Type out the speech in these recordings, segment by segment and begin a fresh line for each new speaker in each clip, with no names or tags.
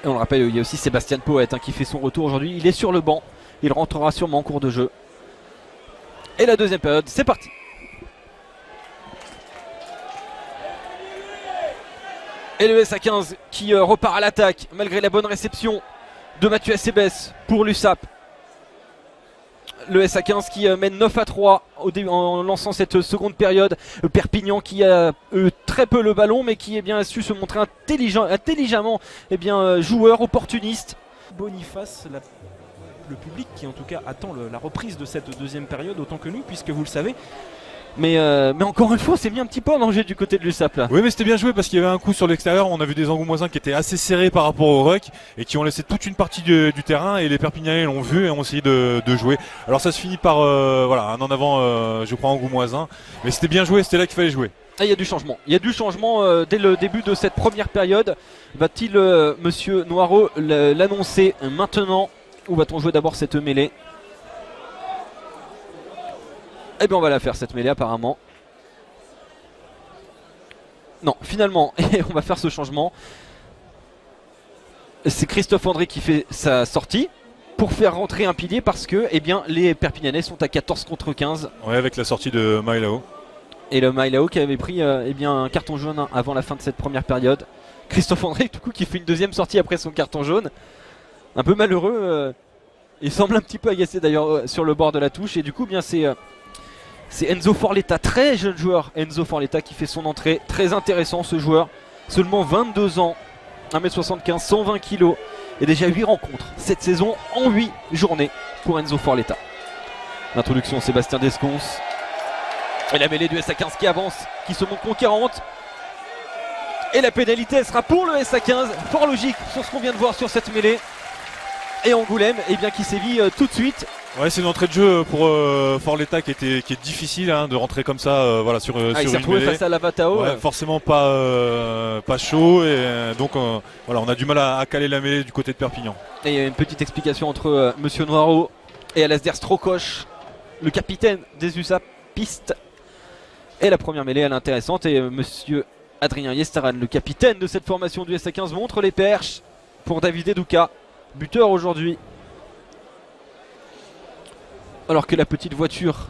Et on le rappelle, il y a aussi Sébastien Poète qui fait son retour aujourd'hui. Il est sur le banc. Il rentrera sûrement en cours de jeu. Et la deuxième période, c'est parti. Et le SA15 qui repart à l'attaque malgré la bonne réception de Mathieu Acebes pour l'USAP. Le SA15 qui mène 9-3 en lançant cette seconde période. Perpignan qui a très peu le ballon mais qui a su se montrer intelligemment joueur, opportuniste.
Boniface, le public qui en tout cas attend la reprise de cette deuxième période autant que nous, puisque vous le savez.
Mais encore une fois, c'est mis un petit peu en danger du côté de l'USAP là.
Oui, mais c'était bien joué parce qu'il y avait un coup sur l'extérieur. On a vu des Angoumoisins qui étaient assez serrés par rapport au ruck et qui ont laissé toute une partie du terrain. Et les Perpignanais l'ont vu et ont essayé de jouer. Alors ça se finit par un en avant, je crois, Angoumoisin. Mais c'était bien joué, c'était là qu'il fallait jouer.
Ah, il y a du changement. Il y a du changement dès le début de cette première période. Va-t-il, monsieur Noireau, l'annoncer maintenant ou va-t-on jouer d'abord cette mêlée? Eh bien on va la faire cette mêlée apparemment. Non, finalement, on va faire ce changement. C'est Christophe André qui fait sa sortie pour faire rentrer un pilier parce que les Perpignanais sont à 14 contre 15.
Ouais, avec la sortie de Mailao.
Et le Mailao qui avait pris un carton jaune avant la fin de cette première période. Christophe André du coup qui fait une deuxième sortie après son carton jaune. Un peu malheureux. Il semble un petit peu agacé d'ailleurs sur le bord de la touche. Et du coup c'est Enzo Forletta, très jeune joueur. Enzo Forletta qui fait son entrée. Très intéressant ce joueur. Seulement 22 ans. 1m75, 120 kg. Et déjà 8 rencontres cette saison en 8 journées pour Enzo Forletta. L'introduction Sébastien Desconces. Et la mêlée du SA15 qui avance, qui se montre conquérante. Et la pénalité elle sera pour le SA15. Fort logique sur ce qu'on vient de voir sur cette mêlée. Et Angoulême qui sévit tout de suite.
Ouais, c'est une entrée de jeu pour Forletta qui est difficile de rentrer comme ça sur
il s'est
une
retrouvé
mêlée.
face à Lavatao.
Ouais, forcément pas chaud et donc on a du mal à caler la mêlée du côté de Perpignan.
Et il y a une petite explication entre monsieur Noireau et Alasdair Strokosch, le capitaine des USAPistes. Et la première mêlée elle est intéressante et monsieur Adrien Yestaran, le capitaine de cette formation du SA15, montre les perches pour David Edouka, buteur aujourd'hui. Alors que la petite voiture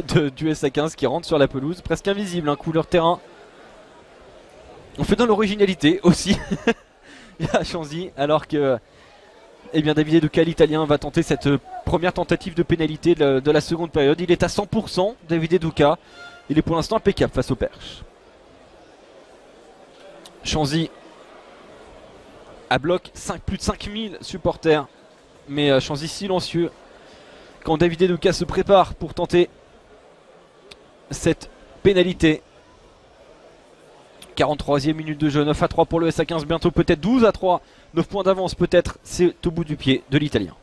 du SA15 qui rentre sur la pelouse, presque invisible, couleur terrain. On fait dans l'originalité aussi. Il y a Chanzy, alors que David Edouka, l'italien, va tenter cette première tentative de pénalité de la seconde période. Il est à 100%, David Edouka. Il est pour l'instant impeccable face aux perches. Chanzy à bloc, plus de 5000 supporters. Mais Chanzy silencieux. Quand David Edouka se prépare pour tenter cette pénalité. 43e minute de jeu, 9-3 pour le SA15, bientôt peut-être 12-3. 9 points d'avance peut-être, c'est au bout du pied de l'Italien.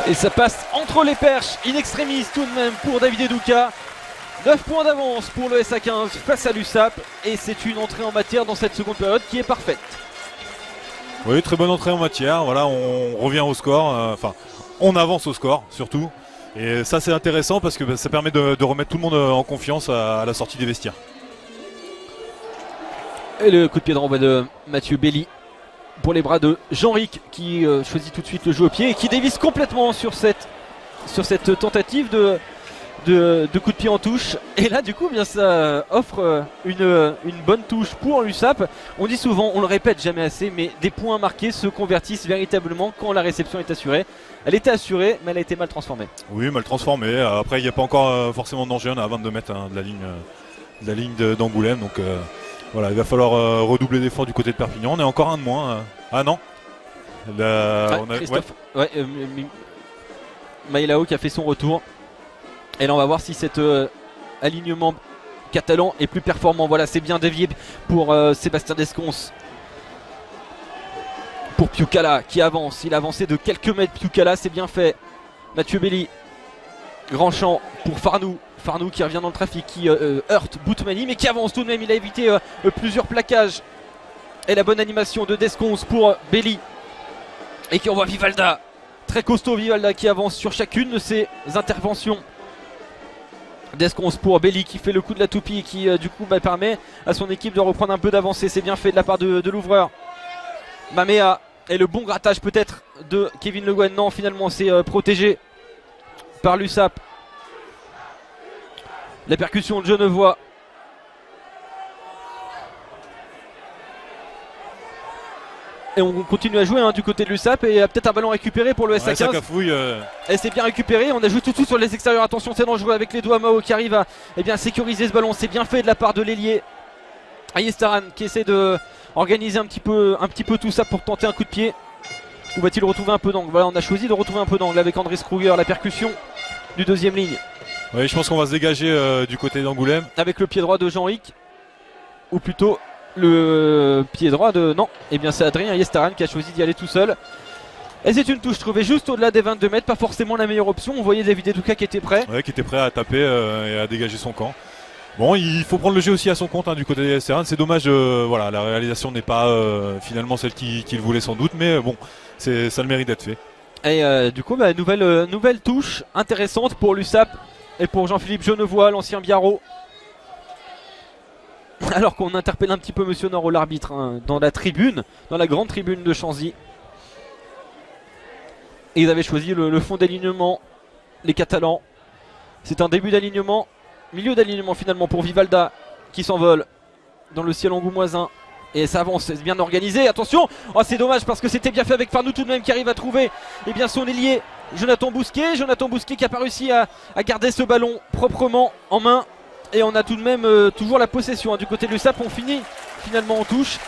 Et ça passe entre les perches, in extremis tout de même pour David Edouka. 9 points d'avance pour le SA15 face à l'USAP. Et c'est une entrée en matière dans cette seconde période qui est parfaite.
Oui, très bonne entrée en matière. Voilà, on revient au score. On avance au score surtout. Et ça c'est intéressant parce que ça permet de remettre tout le monde en confiance à la sortie des vestiaires.
Et le coup de pied de renvoi de Mathieu Belli pour les bras de Jean-Ric qui choisit tout de suite le jeu au pied et qui dévisse complètement sur cette tentative de coup de pied en touche. Et là du coup ça offre une bonne touche pour l'USAP. On dit souvent, on le répète jamais assez, mais des points marqués se convertissent véritablement quand la réception est assurée. Elle était assurée mais elle a été mal transformée.
Oui, mal transformée. Après il n'y a pas encore forcément de danger, on est à 22 mètres de la ligne d'Angoulême. Donc voilà, il va falloir redoubler d'efforts du côté de Perpignan. On est encore un de moins. Ah non,
Christophe, Mailao qui a fait son retour. Et là on va voir si cet alignement catalan est plus performant. Voilà, c'est bien dévié pour Sébastien Desconces. Pour Piukala qui avance. Il a avancé de quelques mètres. Piukala, c'est bien fait. Mathieu Belli. Grand champ pour Farnou. Farnou qui revient dans le trafic, qui heurte Boutmani, mais qui avance tout de même. Il a évité plusieurs plaquages. Et la bonne animation de Desconces pour Belli. Et qui envoie Vivalda Très costaud Vivalda qui avance sur chacune de ses interventions. Desconce pour Belli qui fait le coup de la toupie et qui du coup permet à son équipe de reprendre un peu d'avancée. C'est bien fait de la part de l'ouvreur. Mamea et le bon grattage peut-être de Kevin Le Guen. Non, finalement c'est protégé par l'USAP. La percussion de Genevois. Et on continue à jouer du côté de l'USAP. Et peut-être un ballon récupéré pour le SA15.
Ça cafouille,
Et c'est bien récupéré. On a joué tout de suite sur les extérieurs. Attention, c'est dangereux avec les doigts. Mao qui arrive à sécuriser ce ballon. C'est bien fait de la part de l'ailier Ayestaran qui essaie de organiser un petit peu tout ça pour tenter un coup de pied. Ou va-t-il retrouver un peu d'angle? Voilà, on a choisi de retrouver un peu d'angle avec Andrés Kruger. La percussion du deuxième ligne.
Oui, je pense qu'on va se dégager du côté d'Angoulême.
Avec le pied droit de Jean-Ric. Ou plutôt le pied droit de... Non, et bien c'est Adrien Ayestaran qui a choisi d'y aller tout seul. Et c'est une touche trouvée juste au-delà des 22 mètres. Pas forcément la meilleure option. On voyait David Eduka qui était prêt.
Ouais, qui était prêt à taper et à dégager son camp. Bon, il faut prendre le jeu aussi à son compte du côté des Ayestaran. C'est dommage, voilà, la réalisation n'est pas finalement celle qu'il voulait sans doute. Mais bon, ça a le mérite d'être fait.
Et du coup, nouvelle touche intéressante pour l'USAP et pour Jean-Philippe Genevois, l'ancien Biarro. Alors qu'on interpelle un petit peu Monsieur Noro, l'arbitre, dans la tribune, dans la grande tribune de Chanzy. Et ils avaient choisi le fond d'alignement, les Catalans. C'est un début d'alignement, milieu d'alignement finalement pour Vivalda qui s'envole dans le ciel angoumoisin. Et ça avance, c'est bien organisé, attention. Oh, c'est dommage parce que c'était bien fait avec Farnou tout de même qui arrive à trouver son ailier Jonathan Bousquet. Jonathan Bousquet qui n'a pas réussi à garder ce ballon proprement en main. Et on a tout de même toujours la possession du côté de l'USAP. On finit finalement en touche.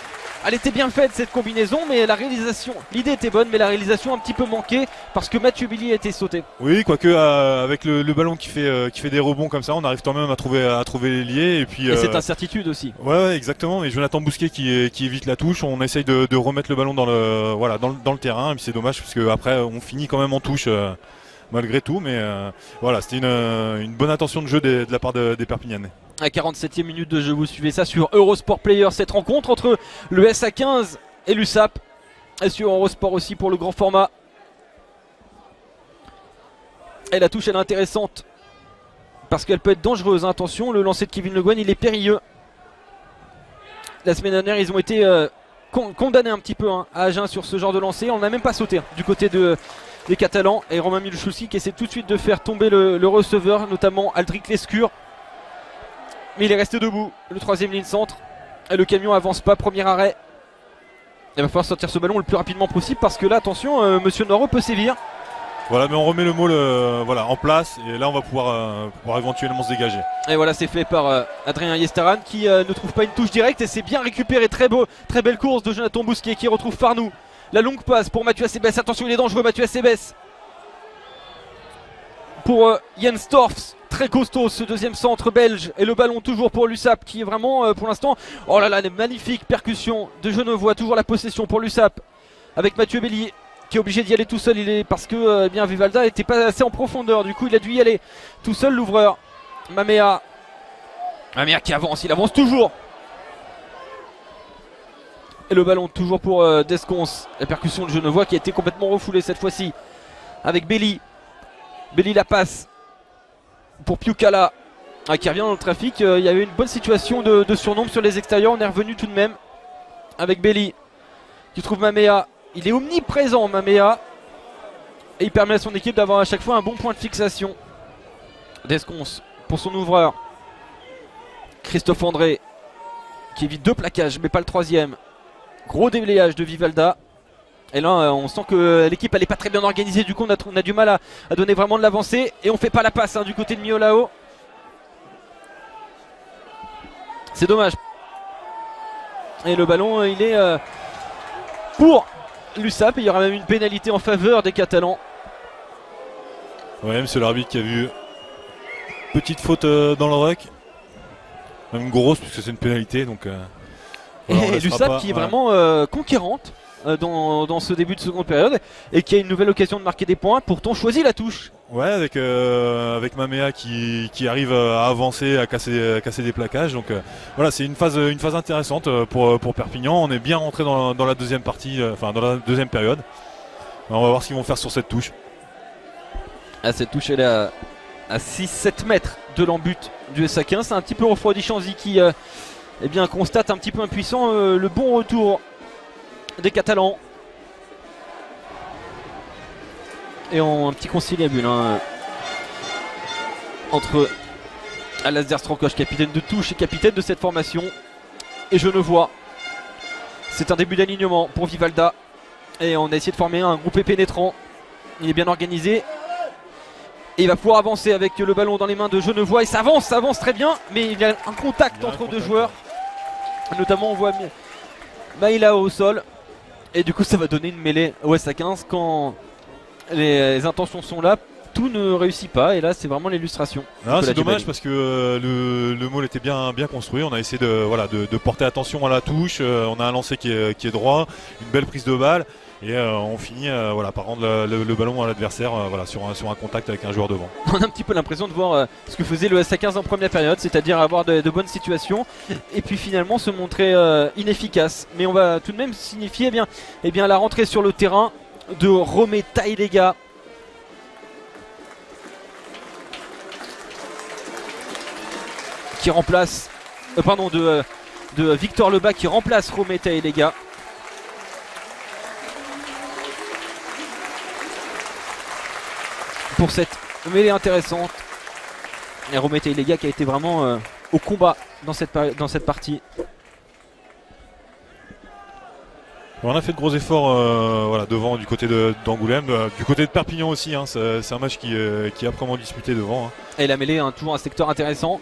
Elle était bien faite cette combinaison, mais la réalisation, l'idée était bonne, mais la réalisation un petit peu manquée parce que Mathieu Billy a été sauté.
Oui, quoique avec le ballon qui fait des rebonds comme ça, on arrive quand même à trouver l'ailier. Et puis
cette incertitude aussi.
Ouais, exactement. Et Jonathan Bousquet qui évite la touche. On essaye de remettre le ballon dans le terrain. Et puis c'est dommage parce que après on finit quand même en touche. Malgré tout, mais voilà, c'était une bonne attention de jeu de la part des Perpignanais.
À 47e minute de jeu, vous suivez ça sur Eurosport Player, cette rencontre entre le SA15 et l'USAP. Et sur Eurosport aussi pour le grand format. Et la touche elle est intéressante parce qu'elle peut être dangereuse. Attention, le lancer de Kevin Le Guen, il est périlleux. La semaine dernière, ils ont été condamnés un petit peu à Agen sur ce genre de lancer. On n'a même pas sauté du côté des Catalans. Et Romain Milchowski qui essaie tout de suite de faire tomber le receveur, notamment Aldric Lescure. Mais il est resté debout, le troisième ligne centre. Et le camion avance pas, premier arrêt. Il va falloir sortir ce ballon le plus rapidement possible parce que là, attention, Monsieur Noro peut sévir.
Voilà, mais on remet le môle en place et là on va pouvoir éventuellement se dégager.
Et voilà, c'est fait par Adrien Ayestaran qui ne trouve pas une touche directe et c'est bien récupéré. Très belle course de Jonathan Bousquet qui retrouve Farnou. La longue passe pour Mathieu Acebes. Attention, il est dangereux, Mathieu Acebes. Pour Jens Torfs. Très costaud ce deuxième centre belge. Et le ballon toujours pour l'USAP qui est vraiment pour l'instant. Oh là là, une magnifique percussion de Genevois. Toujours la possession pour l'USAP. Avec Mathieu Belli qui est obligé d'y aller tout seul. Parce que Vivalda n'était pas assez en profondeur. Du coup, il a dû y aller tout seul, l'ouvreur. Mamea qui avance. Il avance toujours. Et le ballon toujours pour Desconce. La percussion de Genevois qui a été complètement refoulée cette fois-ci. Avec Belli. Belli la passe pour Piukala qui revient dans le trafic. Il y avait une bonne situation de surnombre sur les extérieurs. On est revenu tout de même avec Belli qui trouve Mamea. Il est omniprésent Mamea. Et il permet à son équipe d'avoir à chaque fois un bon point de fixation. Desconce pour son ouvreur. Christophe André qui évite 2 plaquages mais pas le troisième. Gros déblayage de Vivalda. Et là on sent que l'équipe elle n'est pas très bien organisée. Du coup on a du mal à donner vraiment de l'avancée. Et on fait pas la passe du côté de Miolao. C'est dommage. Et le ballon il est pour l'USAP. Il y aura même une pénalité en faveur des Catalans.
Ouais, monsieur l'arbitre qui a vu petite faute dans le ruck. Même grosse puisque c'est une pénalité. Donc
et l'USAP qui est vraiment conquérante dans ce début de seconde période et qui a une nouvelle occasion de marquer des points. Pourtant choisit la touche.
Ouais, avec Mamea qui arrive à avancer, à casser des plaquages. Donc voilà, c'est une phase intéressante pour Perpignan. On est bien rentré dans la deuxième partie, dans la deuxième période. Alors, on va voir ce qu'ils vont faire sur cette touche.
Cette touche elle est à 6-7 mètres de l'embut du SA15. C'est un petit peu refroidissant qui eh bien, constate un petit peu impuissant le bon retour des Catalans. Et un petit conciliabule entre Alasdair Strankosh, capitaine de touche et capitaine de cette formation, et Genevois. C'est un début d'alignement pour Vivalda. Et on a essayé de former un groupe pénétrant. Il est bien organisé. Et il va pouvoir avancer avec le ballon dans les mains de Genevois. Et ça avance très bien. Mais il y a un contact entre deux joueurs. Notamment on voit Maïla au sol. Et du coup ça va donner une mêlée au SA15 quand les intentions sont là. Tout ne réussit pas et là c'est vraiment l'illustration.
C'est dommage parce que le mall était bien construit. On a essayé de porter attention à la touche. On a un lancer qui est droit, une belle prise de balle et on finit par rendre le ballon à l'adversaire sur un contact avec un joueur devant.
On a un petit peu l'impression de voir ce que faisait le SA15 en première période, c'est-à-dire avoir de bonnes situations et puis finalement se montrer inefficace. Mais on va tout de même signifier la rentrée sur le terrain de Romé Tailega. Qui remplace de Victor Lebas qui remplace Romé Tailega. Pour cette mêlée intéressante. Et Romé Tailega qui a été vraiment au combat dans cette partie.
On a fait de gros efforts devant du côté d'Angoulême, du côté de Perpignan aussi. C'est un match qui est âprement disputé devant.
Et la mêlée, toujours un secteur intéressant.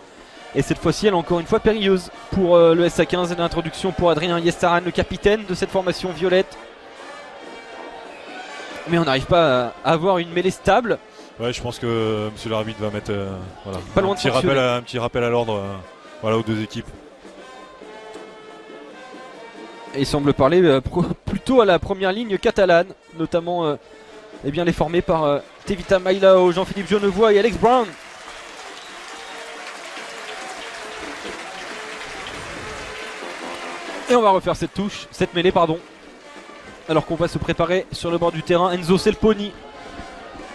Et cette fois-ci, elle est encore une fois périlleuse pour le SA15. Et l'introduction pour Adrien Yestaran, le capitaine de cette formation violette. Mais on n'arrive pas à avoir une mêlée stable.
Ouais, je pense que monsieur l'arbitre va mettre
pas loin
un petit rappel à l'ordre aux deux équipes.
Et il semble parler plutôt à la première ligne catalane, notamment les formés par Tevita Mailao, Jean-Philippe Genevois et Alex Brown. Et on va refaire cette mêlée pardon. Alors qu'on va se préparer sur le bord du terrain. Enzo Selponi,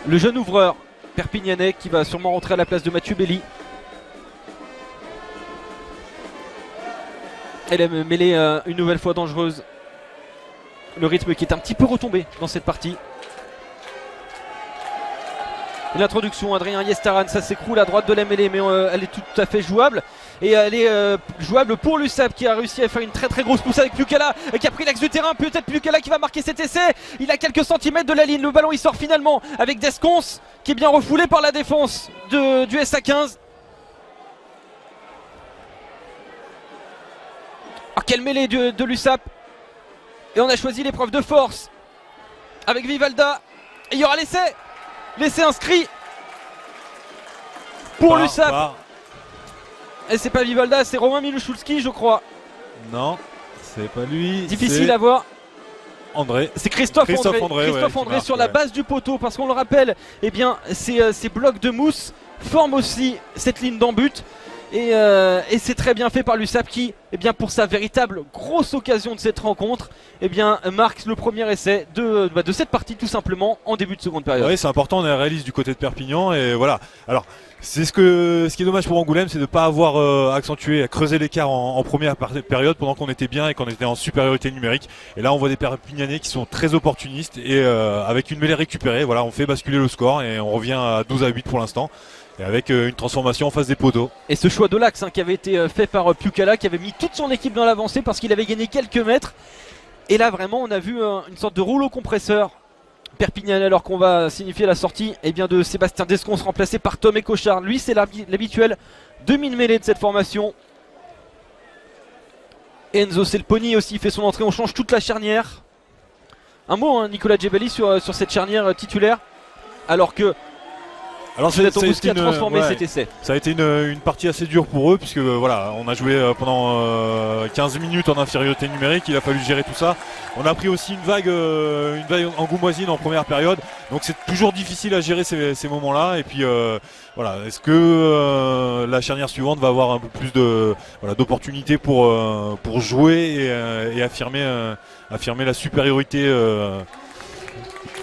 le jeune ouvreur perpignanais qui va sûrement rentrer à la place de Mathieu Belli. Elle est mêlée une nouvelle fois dangereuse. Le rythme qui est un petit peu retombé dans cette partie. L'introduction, Adrien Yestaran, ça s'écroule à droite de la mêlée, mais elle est tout à fait jouable. Et elle est jouable pour l'USAP qui a réussi à faire une très grosse pousse avec Piukala qui a pris l'axe du terrain. Peut-être Piukala qui va marquer cet essai. Il a quelques centimètres de la ligne. Le ballon il sort finalement avec Descons qui est bien refoulé par la défense du SA15. Oh, quelle mêlée de l'USAP. Et on a choisi l'épreuve de force avec Vivalda. Et il y aura l'essai. L'essai inscrit pour l'USAP. Et c'est pas Vivalda, c'est Romain Miluszulski je crois.
Non, c'est pas lui.
Difficile à voir.
André.
C'est Christophe André
marque,
sur la base du poteau. Parce qu'on le rappelle, ces blocs de mousse forment aussi cette ligne d'embut. Et c'est très bien fait par l'USAP qui, pour sa véritable grosse occasion de cette rencontre, marque le premier essai de cette partie tout simplement en début de seconde période.
Oui, c'est important, on est réaliste du côté de Perpignan et voilà. Alors, c'est ce qui est dommage pour Angoulême, c'est de ne pas avoir accentué, creusé l'écart en première période pendant qu'on était bien et qu'on était en supériorité numérique. Et là, on voit des Perpignanais qui sont très opportunistes et avec une mêlée récupérée, on fait basculer le score et on revient à 12-8 pour l'instant. Et avec une transformation en face des poteaux.
Et ce choix de l'axe qui avait été fait par Piukala qui avait mis toute son équipe dans l'avancée parce qu'il avait gagné quelques mètres. Et là vraiment on a vu une sorte de rouleau compresseur Perpignan alors qu'on va signifier la sortie de Sébastien Descons remplacé par Tom Cochard. Lui c'est l'habituel demi-mêlée de cette formation. Enzo Selponi aussi fait son entrée, on change toute la charnière. Un mot Nicolas Djebeli sur cette charnière titulaire alors que qui a transformé cet essai.
Ça a été une partie assez dure pour eux puisque on a joué pendant 15 minutes en infériorité numérique, il a fallu gérer tout ça. On a pris aussi une vague angoumoisine en première période, donc c'est toujours difficile à gérer ces moments-là. Et puis est-ce que la charnière suivante va avoir un peu plus d'opportunités pour jouer et affirmer la supériorité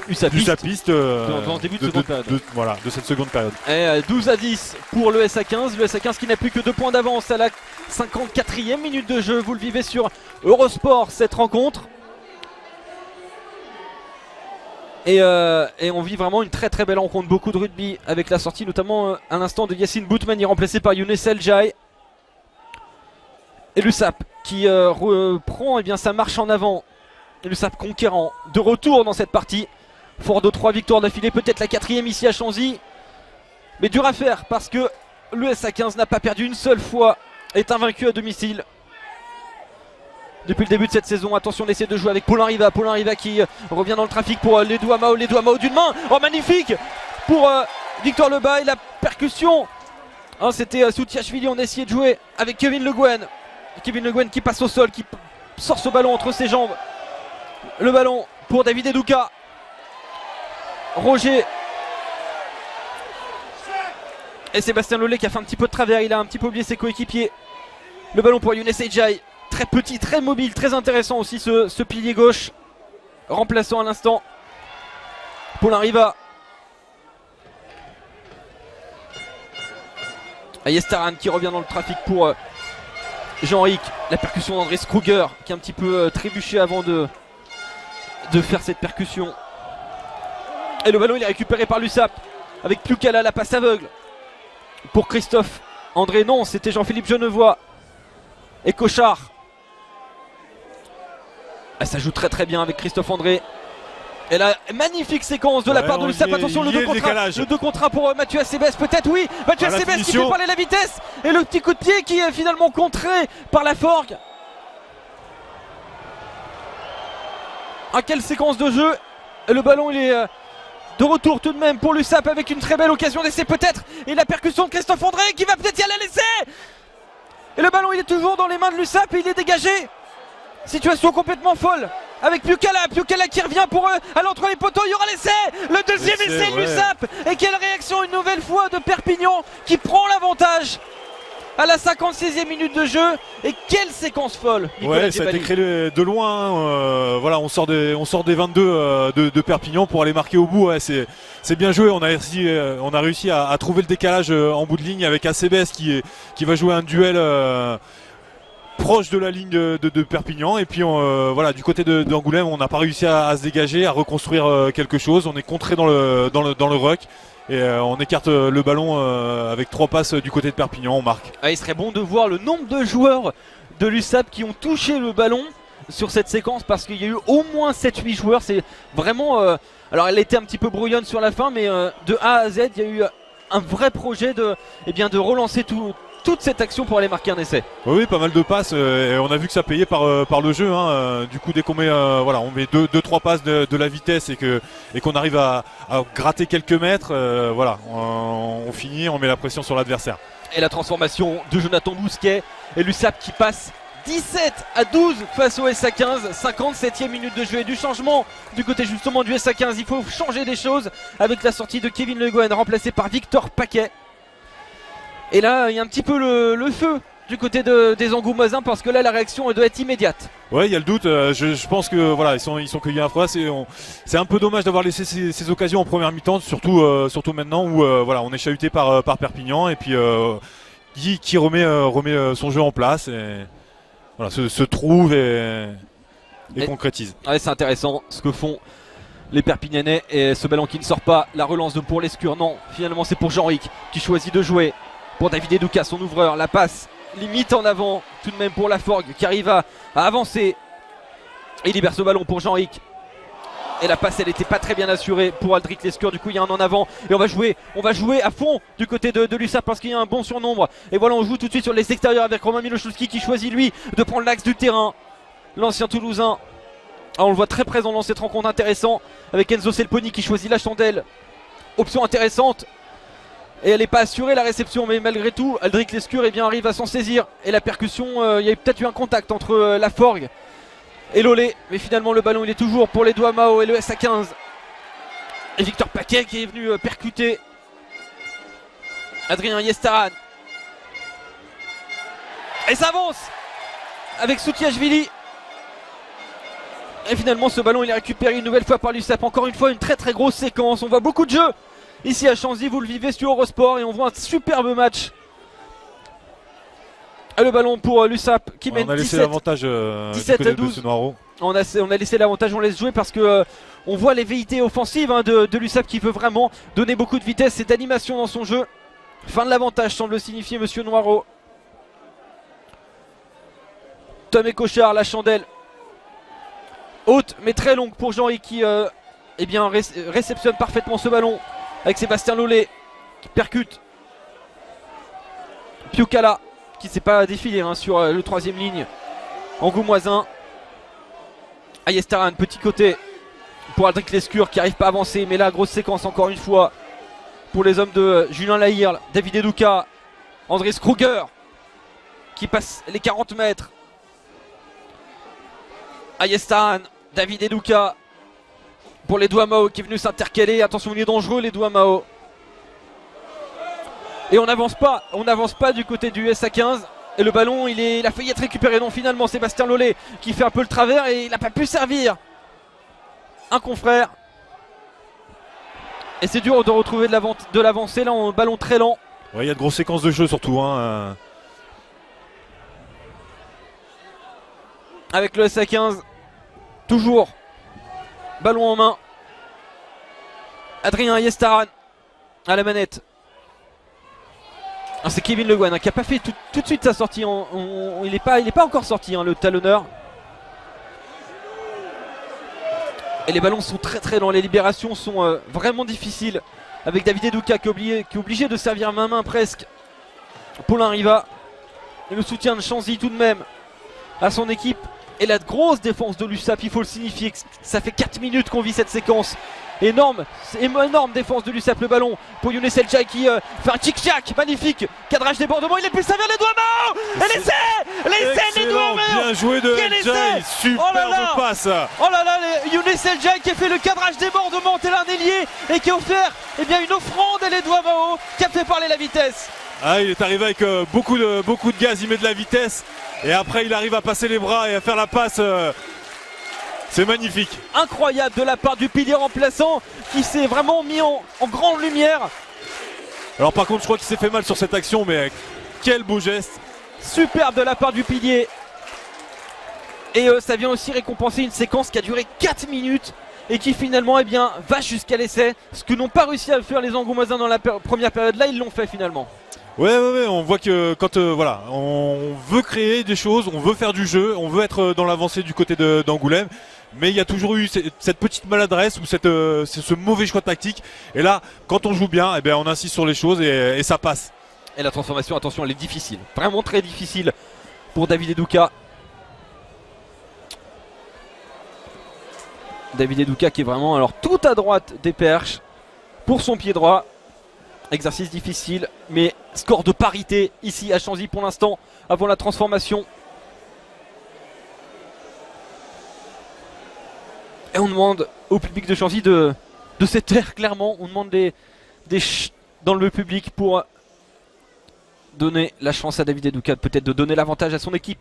Usapiste
dans le début de seconde période.
Voilà, de cette seconde période.
Et 12-10 pour le SA15. Le SA15 qui n'a plus que 2 points d'avance à la 54e minute de jeu. Vous le vivez sur Eurosport cette rencontre. Et on vit vraiment une très très belle rencontre. Beaucoup de rugby avec la sortie notamment à l'instant de Yassine Boutmani remplacé par Younes El Jai. Et l'USAP qui reprend sa marche en avant. Et l'USAP conquérant de retour dans cette partie. Fort de 3 victoires d'affilée, peut-être la 4e ici à Chanzy. Mais dur à faire parce que le SA15 n'a pas perdu une seule fois. Est invaincu à domicile. Depuis le début de cette saison, attention, on essaie de jouer avec Paulin Riva. Paulin Riva qui revient dans le trafic pour les doigts Mao d'une main. Oh, magnifique pour Victor Lebas et la percussion. Hein, c'était Soutiachvili, on a essayé de jouer avec Kevin Le Guen. Kevin Le Guen qui passe au sol, qui sort ce ballon entre ses jambes. Le ballon pour David Edouka. Roger et Sébastien Lollet qui a fait un petit peu de travers, il a un petit peu oublié ses coéquipiers. Le ballon pour Younes Ejai, très petit, très mobile, très intéressant aussi ce pilier gauche. Remplaçant à l'instant Paulin Riva. Ayestaran qui revient dans le trafic pour Jean-Ric. La percussion d'André Kruger qui a un petit peu trébuché avant de faire cette percussion. Et le ballon il est récupéré par l'USAP avec Piukala, la passe aveugle pour Christophe André. Non, c'était Jean-Philippe Genevois et Cochard. Ça joue très très bien avec Christophe André. Et la magnifique séquence de la part de l'USAP. Attention, le 2 contre 1 pour Mathieu Acebes. Peut-être, oui, Mathieu Acebes qui fait parler la vitesse. Et le petit coup de pied qui est finalement contré par la Forgue. Quelle séquence de jeu. Et le ballon il est de retour tout de même pour l'USAP avec une très belle occasion d'essai peut-être. Et la percussion de Christophe André qui va peut-être y aller à l'essai. Et le ballon il est toujours dans les mains de l'USAP et il est dégagé. Situation complètement folle avec Piukala qui revient pour eux à l'entre les poteaux. Il y aura l'essai. Le deuxième essai de l'USAP. Et quelle réaction une nouvelle fois de Perpignan qui prend l'avantage à la 56e minute de jeu. Et quelle séquence folle, Nicolas
ça a été créé de loin. Voilà, on sort des 22 de Perpignan pour aller marquer au bout. C'est bien joué. On a réussi à trouver le décalage en bout de ligne avec Acebes qui va jouer un duel proche de la ligne de Perpignan. Et puis voilà, du côté d'Angoulême, on n'a pas réussi à se dégager, à reconstruire quelque chose. On est contré dans le ruck. Et on écarte le ballon avec 3 passes du côté de Perpignan, on marque.
Il serait bon de voir le nombre de joueurs de l'USAP qui ont touché le ballon sur cette séquence, parce qu'il y a eu au moins 7-8 joueurs. C'est vraiment alors elle était un petit peu brouillonne sur la fin, mais de A à Z il y a eu un vrai projet de relancer toute cette action pour aller marquer un essai.
Oui, pas mal de passes et on a vu que ça payait par le jeu. Du coup, dès qu'on met on met 2-3 passes de la vitesse et qu'on arrive à gratter quelques mètres, on finit, on met la pression sur l'adversaire.
Et la transformation de Jonathan Bousquet et l'USAP qui passe 17-12 face au SA15. 57e minute de jeu et du changement du côté justement du SA15. Il faut changer des choses avec la sortie de Kevin Le Guen remplacé par Victor Paquet. Et là il y a un petit peu le feu du côté des Angoumoisins, parce que là la réaction doit être immédiate.
Ouais, il y a le doute. Je pense que voilà, ils sont cueillis à froid. C'est un peu dommage d'avoir laissé ces occasions en première mi-temps, surtout maintenant où on est chahuté par Perpignan, et puis qui remet son jeu en place et voilà, se trouve et concrétise.
Ouais, c'est intéressant ce que font les Perpignanais, et ce ballon qui ne sort pas. La relance pour Lescure, non, finalement c'est pour Jean-Ric qui choisit de jouer pour David Edouka, son ouvreur. La passe limite en avant tout de même pour la Forgue qui arrive à avancer. Il libère ce ballon pour Jean-Ric. Et la passe elle n'était pas très bien assurée pour Aldric Lescure. Du coup il y a un en avant et on va jouer à fond du côté de l'USAP, parce qu'il y a un bon surnombre. Et voilà, on joue tout de suite sur les extérieurs avec Romain Miloszewski qui choisit lui de prendre l'axe du terrain. L'ancien Toulousain. On le voit très présent dans cette rencontre, intéressant, avec Enzo Selponi qui choisit la chandelle. Option intéressante. Et elle n'est pas assurée la réception, mais malgré tout Aldric Lescure arrive à s'en saisir. Et la percussion, il y a peut-être eu un contact entre la Forgue et Lollet, mais finalement le ballon il est toujours pour les doigts Mao et le SA15. Et Victor Paquet qui est venu percuter Adrien Yestaran. Et ça avance avec Soutiachvili. Et finalement ce ballon il est récupéré une nouvelle fois par l'USAP. Encore une fois une très très grosse séquence. On voit beaucoup de jeux ici à Chanzy, vous le vivez sur Eurosport. Et on voit un superbe match. Et le ballon pour l'USAP qui mène 17.
On a laissé l'avantage
17 à 12. On a laissé l'avantage, on laisse jouer parce que on voit les velléités offensives de l'USAP qui veut vraiment donner beaucoup de vitesse et d'animation dans son jeu. Fin de l'avantage semble signifier Monsieur Noiro. Tom et Cochard, la chandelle. Haute mais très longue pour Jean-Yves qui eh bien, réceptionne parfaitement ce ballon avec Sébastien Lollet qui percute. Piukala qui ne s'est pas défilé sur le 3ème ligne. Angoumoisin. Ayestaran, petit côté pour Aldric Lescure qui n'arrive pas à avancer. Mais là, grosse séquence encore une fois pour les hommes de Julien Lahire, David Edouka, Andrés Kruger qui passe les 40 mètres. Ayestaran, David Edouka pour les Douamao qui est venu s'intercaler. Attention, il est dangereux les Douamao. Et on n'avance pas du côté du SA15. Et le ballon il a failli être récupéré. Non, finalement Sébastien Lollet qui fait un peu le travers et il n'a pas pu servir un confrère. Et c'est dur de retrouver de l'avancée là en ballon très lent.
Ouais, il y a de grosses séquences de jeu surtout
Avec le SA15. Toujours ballon en main. Adrien Ayestaran à la manette. C'est Kevin Le Guen qui n'a pas fait tout de suite sa sortie. Il n'est pas encore sorti le talonneur. Et les ballons sont très très lents. Les libérations sont vraiment difficiles. Avec David Edouka qui est obligé de servir main presque. Paulin Riva. Et le soutien de Chanzy tout de même à son équipe. Et la grosse défense de l'USAP, il faut le signifier. Ça fait 4 minutes qu'on vit cette séquence. Énorme défense de l'USAP, le ballon pour Younes El Jai qui fait un tic-tac magnifique, cadrage débordement, il est plus servir les Douamao. Et l'essai les Douamao.
Bien joué de El Jai, superbe passe.
Oh là là, Younes El Jai qui a fait le cadrage débordement tel un ailier et qui a offert une offrande à les Douamao qui a fait parler la vitesse.
Ah, il est arrivé avec beaucoup de gaz, il met de la vitesse et après il arrive à passer les bras et à faire la passe. C'est magnifique.
Incroyable de la part du pilier remplaçant qui s'est vraiment mis en grande lumière.
Alors par contre je crois qu'il s'est fait mal sur cette action, mais quel beau geste.
Superbe de la part du pilier. Et ça vient aussi récompenser une séquence qui a duré 4 minutes et qui finalement va jusqu'à l'essai. Ce que n'ont pas réussi à faire les Angoumoisins dans la première période, là ils l'ont fait finalement.
Ouais, on voit que quand on veut créer des choses, on veut faire du jeu, on veut être dans l'avancée du côté d'Angoulême. Mais il y a toujours eu cette petite maladresse ou ce mauvais choix tactique. Et là, quand on joue bien, on insiste sur les choses et ça passe.
Et la transformation, attention, elle est difficile. Vraiment très difficile pour David Edouka. David Edouka qui est vraiment tout à droite des perches pour son pied droit. Exercice difficile, mais score de parité ici à Chanzy pour l'instant avant la transformation. Et on demande au public de Chanzy de se taire clairement. On demande des dans le public pour donner la chance à David Edouka, peut-être de donner l'avantage à son équipe.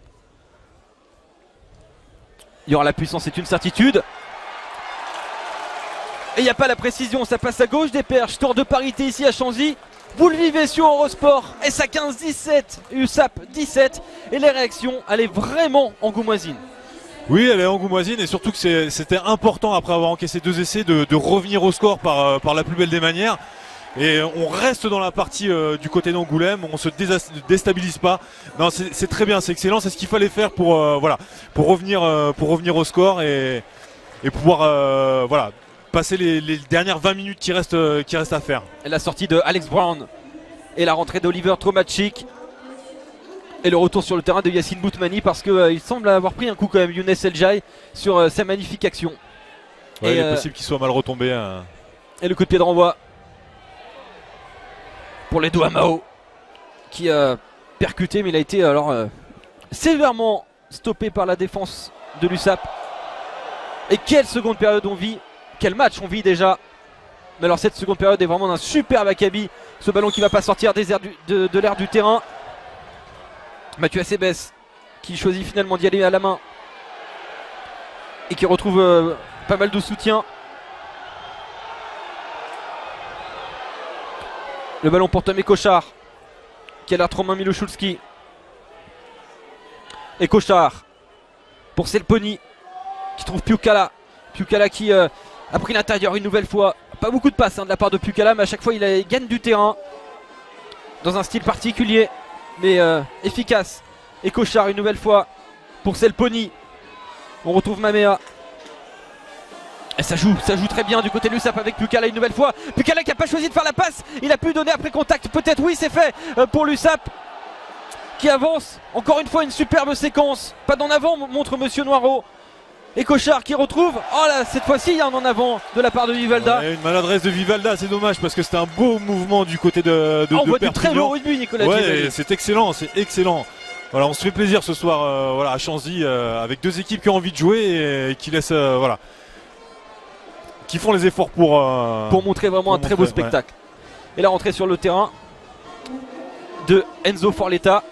Il y aura la puissance, c'est une certitude. Et il n'y a pas la précision, ça passe à gauche des perches. Score de parité ici à Chanzy. Vous le vivez sur Eurosport. SA15 17, USAP 17. Et les réactions, elle est vraiment angoumoisine.
Oui, elle est angoumoisine et surtout que c'était important après avoir encaissé 2 essais de revenir au score par la plus belle des manières. Et on reste dans la partie du côté d'Angoulême, on se déstabilise pas. Non, c'est très bien, c'est excellent, c'est ce qu'il fallait faire pour revenir au score et pouvoir passer les dernières 20 minutes qui restent à faire.
Et la sortie de Alex Brown et la rentrée d'Oliver Tromacic. Et le retour sur le terrain de Yassine Boutmani parce qu'il semble avoir pris un coup quand même Younes El Jai sur sa magnifique action.
Ouais, il est possible qu'il soit mal retombé.
Et le coup de pied de renvoi pour les Douamao qui a percuté, mais il a été sévèrement stoppé par la défense de l'USAP. Et quelle seconde période on vit, quel match on vit déjà. Mais alors cette seconde période est vraiment d'un superbe acabit. Ce ballon qui va pas sortir de l'air du terrain. Mathieu Acebes qui choisit finalement d'y aller à la main. et qui retrouve pas mal de soutien. Le ballon pour Tom Kochar qui a l'air trop main Miloszulski. Et Kochar pour Selponi qui trouve Piukala. Piukala qui a pris l'intérieur une nouvelle fois. Pas beaucoup de passes de la part de Piukala, mais à chaque fois il gagne du terrain dans un style particulier mais efficace. Et Kochar une nouvelle fois pour Selponi. On retrouve Mamea. Et ça joue très bien du côté de l'USAP avec Piukala une nouvelle fois. Piukala qui n'a pas choisi de faire la passe. Il a pu donner après contact. Peut-être oui, c'est fait pour l'USAP qui avance. Encore une fois une superbe séquence. Pas d'en avant montre Monsieur Noirot. Et Kochar qui retrouve. Oh là, cette fois-ci il y a un en avant de la part de Vivalda.
Ouais, une maladresse de Vivalda, c'est dommage parce que c'était un beau mouvement du côté de
on voit
Perpignan.
du très beau rugby, Nicolas.
Ouais, c'est excellent, c'est excellent. Voilà, on se fait plaisir ce soir voilà, à Chanzy avec deux équipes qui ont envie de jouer et qui laissent voilà, qui font les efforts pour
montrer vraiment un très beau spectacle. Ouais. Et la rentrée sur le terrain de Enzo Forletta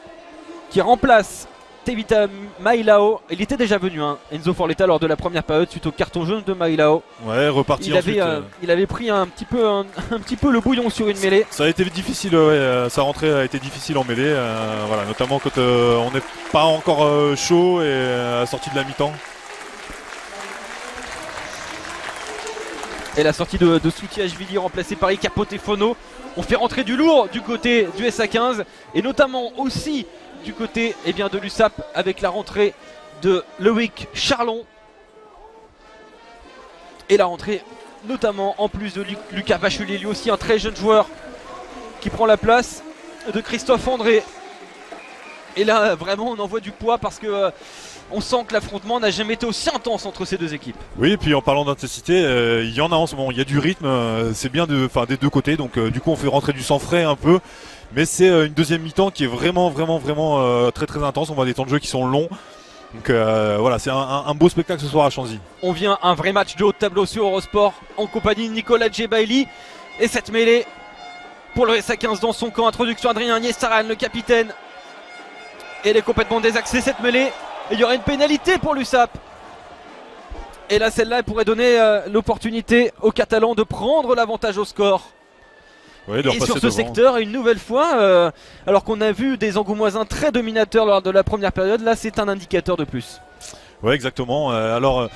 qui remplace Tevita Mailao. Il était déjà venu Enzo Forletta lors de la première période suite au carton jaune de Mailao.
Ouais, reparti ensuite.
Il avait pris un petit peu le bouillon sur une mêlée.
Ça a été difficile, sa rentrée a été difficile en mêlée, voilà, notamment quand on n'est pas encore chaud et à la sortie de la mi-temps.
Et la sortie de Soutiashvili remplacée par Ikapotefono. On fait rentrer du lourd du côté du SA15 et notamment aussi du côté de l'USAP avec la rentrée de Loïc Charlon. Et la rentrée notamment en plus de Lucas Bachelier, lui aussi un très jeune joueur qui prend la place de Christophe André. Et là vraiment on envoie du poids parce que on sent que l'affrontement n'a jamais été aussi intense entre ces deux équipes.
Oui, et puis en parlant d'intensité, il y en a en ce moment, il y a du rythme, c'est bien des deux côtés, donc du coup on fait rentrer du sang frais un peu. Mais c'est une deuxième mi-temps qui est vraiment très très intense. On voit des temps de jeu qui sont longs. Donc voilà, c'est un beau spectacle ce soir à Chanzy.
On vient un vrai match de haut de tableau sur Eurosport en compagnie de Nicolas Djebaili. Et cette mêlée pour le SA15 dans son camp. Introduction Adrien Niestaran, le capitaine. Et elle est complètement désaxée cette mêlée. Et il y aurait une pénalité pour l'USAP. Et là celle-là elle pourrait donner l'opportunité aux Catalans de prendre l'avantage au score.
Ouais,
et sur ce secteur, une nouvelle fois, alors qu'on a vu des Angoumoisins très dominateurs lors de la première période, là c'est un indicateur de plus.
Ouais, exactement. Alors,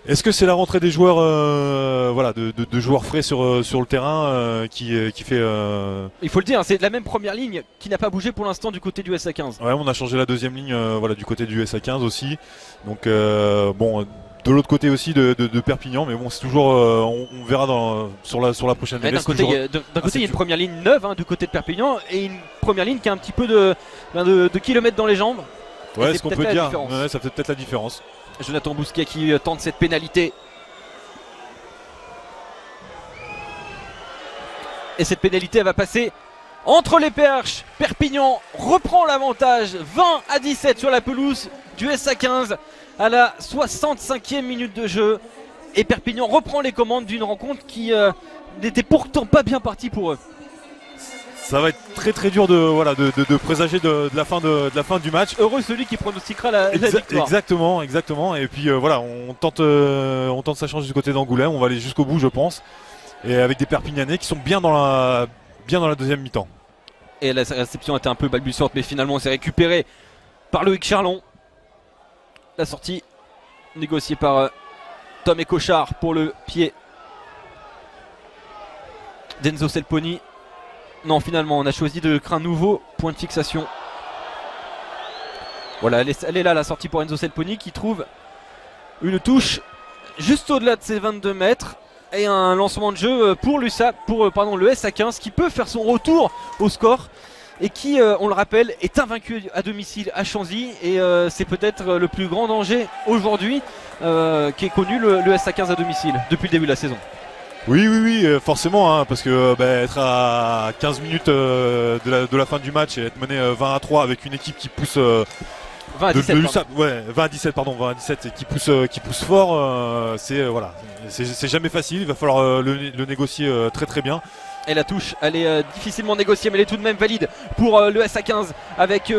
est-ce que c'est la rentrée des joueurs, voilà, de joueurs frais sur le terrain qui fait
Il faut le dire, c'est la même première ligne qui n'a pas bougé pour l'instant du côté du SA15.
Ouais, on a changé la deuxième ligne, voilà, du côté du SA15 aussi. Donc bon. De l'autre côté aussi de Perpignan, mais bon, c'est toujours, on verra sur la prochaine mêlée.
D'un côté, il y a une première ligne neuve du côté de Perpignan et une première ligne qui a un petit peu de kilomètres dans les jambes.
Ouais, ce qu'on peut dire, ouais, ça fait peut-être la différence.
Jonathan Bousquet qui tente cette pénalité. Et cette pénalité, elle va passer entre les perches. Perpignan reprend l'avantage 20-17 sur la pelouse du SA15. À la 65e minute de jeu. Et Perpignan reprend les commandes d'une rencontre qui n'était pourtant pas bien partie pour eux.
Ça va être très très dur de présager de la fin du match.
Heureux celui qui pronostiquera la victoire.
Exactement. Et puis voilà, on tente sa chance du côté d'Angoulême. On va aller jusqu'au bout, je pense. Et avec des Perpignanais qui sont bien dans la deuxième mi-temps.
Et la réception était un peu balbutiante, mais finalement c'est récupéré par Loïc Charlon. La sortie négociée par Tom Kochar pour le pied d'Enzo Selponi. Non, finalement on a choisi de créer un nouveau point de fixation. Voilà, elle est là la sortie pour Enzo Selponi qui trouve une touche juste au-delà de ses 22 mètres. Et un lancement de jeu pour le SA15 qui peut faire son retour au score. Et qui, on le rappelle, est invaincu à domicile à Chanzy. Et c'est peut-être le plus grand danger aujourd'hui qui est connu le SA15 à domicile depuis le début de la saison.
Oui, forcément, parce que être à 15 minutes de la fin du match et être mené 20-3 avec une équipe qui pousse
20-17
et qui pousse fort, c'est jamais facile. Il va falloir le négocier très très bien.
Et la touche, elle est difficilement négociée, mais elle est tout de même valide pour le SA15 avec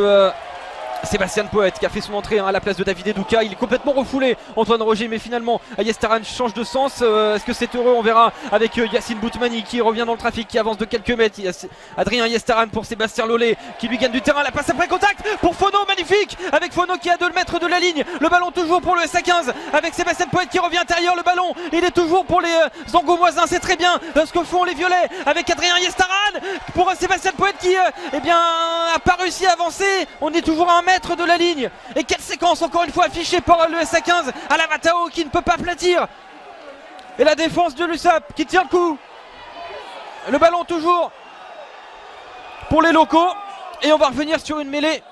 Sébastien Poète qui a fait son entrée à la place de David Edouka. Il est complètement refoulé, Antoine Roger, mais finalement Yestaran change de sens. Est-ce que c'est heureux? On verra avec Yacine Boutmani qui revient dans le trafic, qui avance de quelques mètres. Il y a Adrien Yestaran pour Sébastien Lollet qui lui gagne du terrain. La passe après contact pour Fono, magnifique, avec Fono qui est à 2 mètres de la ligne. Le ballon toujours pour le SA15 avec Sébastien Poète qui revient intérieur. Le ballon, il est toujours pour les Angoumoisins. C'est très bien ce que font les Violets avec Adrien Yestaran pour Sébastien Poète qui a pas réussi à avancer. On est toujours à 1 mètre de la ligne. Et quelle séquence encore une fois affichée par le SA15 à la Vatao qui ne peut pas aplatir. Et la défense de l'USAP qui tient le coup. Le ballon toujours pour les locaux. Et on va revenir sur une mêlée